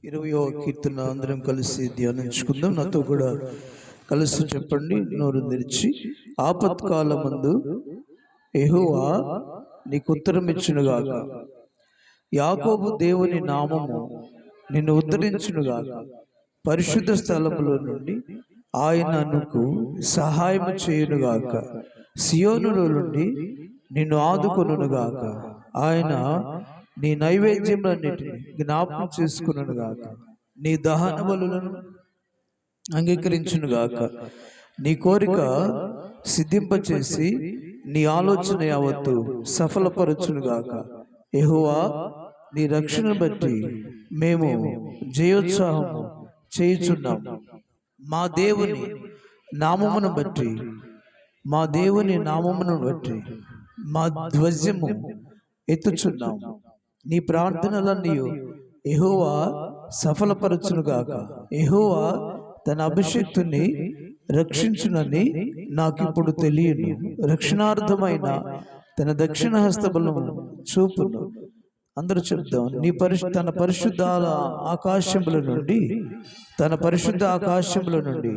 20వ కీర్తన అందరం కలిసి ధ్యానించుకుందాం. నాతో కూడా కలిసి చెప్పండి. నోరు తెరిచి, ఆపత్కాలమందు యెహోవా నీకు ఉత్తరం ఇచ్చునుగాక, యాకోబు దేవుని నామము నిన్ను ఉద్ధరించునుగాక, పరిశుద్ధ స్థలములో నుండి ఆయన నీకు సహాయము చేయునుగాక, సియోనులో నుండి నిన్ను ఆదుకొనుగాక, ఆయన నీ నైవేద్యములన్నిటిని జ్ఞాపకం చేసుకునుగాక, నీ దహన బలులను అంగీకరించునుగాక, నీ కోరిక సిద్ధింపచేసి నీ ఆలోచన యావత్తు సఫలపరచునుగాక. యెహోవా నీ రక్షణ బట్టి మేము జయోత్సాహము చేయుచున్నాం. మా దేవుని నామమును బట్టి మా ధ్వజము ఎత్తుచున్నాం. నీ ప్రార్థనలన్నీ యెహోవా సఫలపరచునుగాక. యెహోవా తన అభిషేక్తుని రక్షించునని నాకిప్పుడు తెలియను. రక్షణార్థమైన తన దక్షిణ హస్తబలము చూపును. అందరూ చెప్దాం. తన పరిశుద్ధ ఆకాశముల నుండి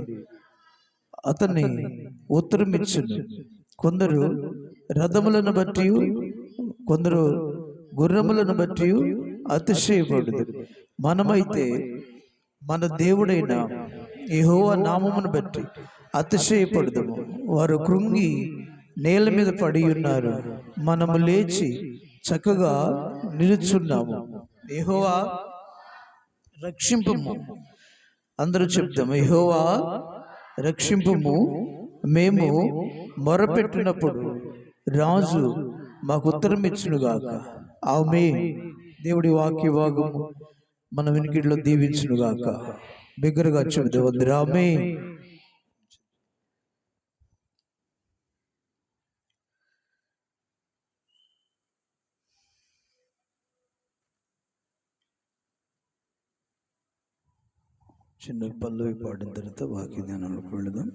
అతన్ని ఉత్తరమిచ్చును. కొందరు రథములను బట్టి, కొందరు గుర్రములను బట్టి అతిశయపడుదు. మనమైతే మన దేవుడైన యెహోవా నామమును బట్టి అతిశయపడుదుము. వారు కృంగి నేల మీద పడి ఉన్నారు, మనము లేచి చక్కగా నిలుచున్నాము. యెహోవా రక్షింపుము. అందరూ చెప్దాము. యెహోవా రక్షింపుము. మేము మొరపెట్టినప్పుడు రాజు మాకు ఉత్తరం ఇచ్చునుగాక. ఆమేన్. దేవుడి వాక్య భాగము మన వినికిడిలో దీవించునుగాక. బిగ్గరగా చెబుదాం. ఆమేన్. చిన్న పల్లవి పాడిన తర్వాత వాక్య ధ్యానంలోకి వెళదాం.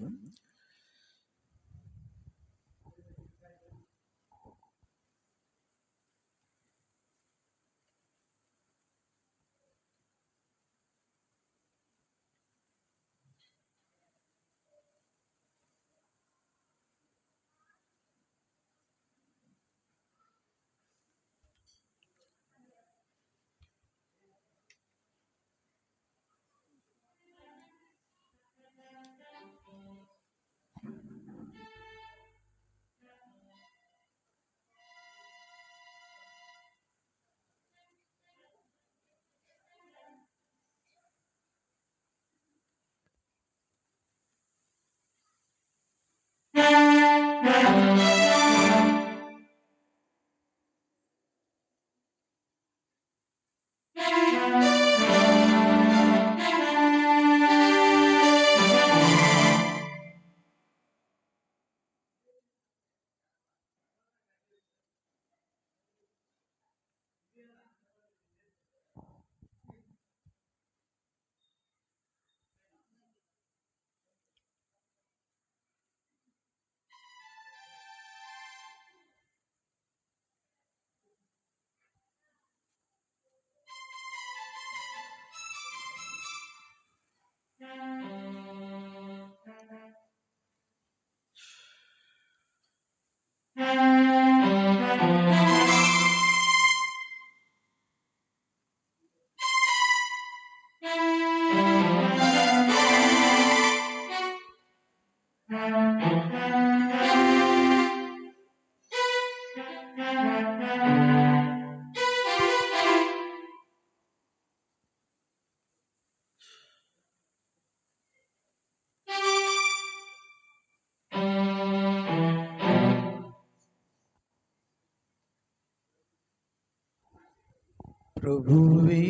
ప్రభువే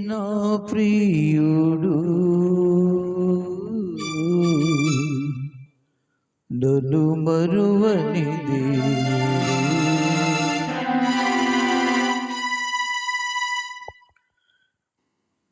నా ప్రియుడు, నన్ను మరువని దేవుడు,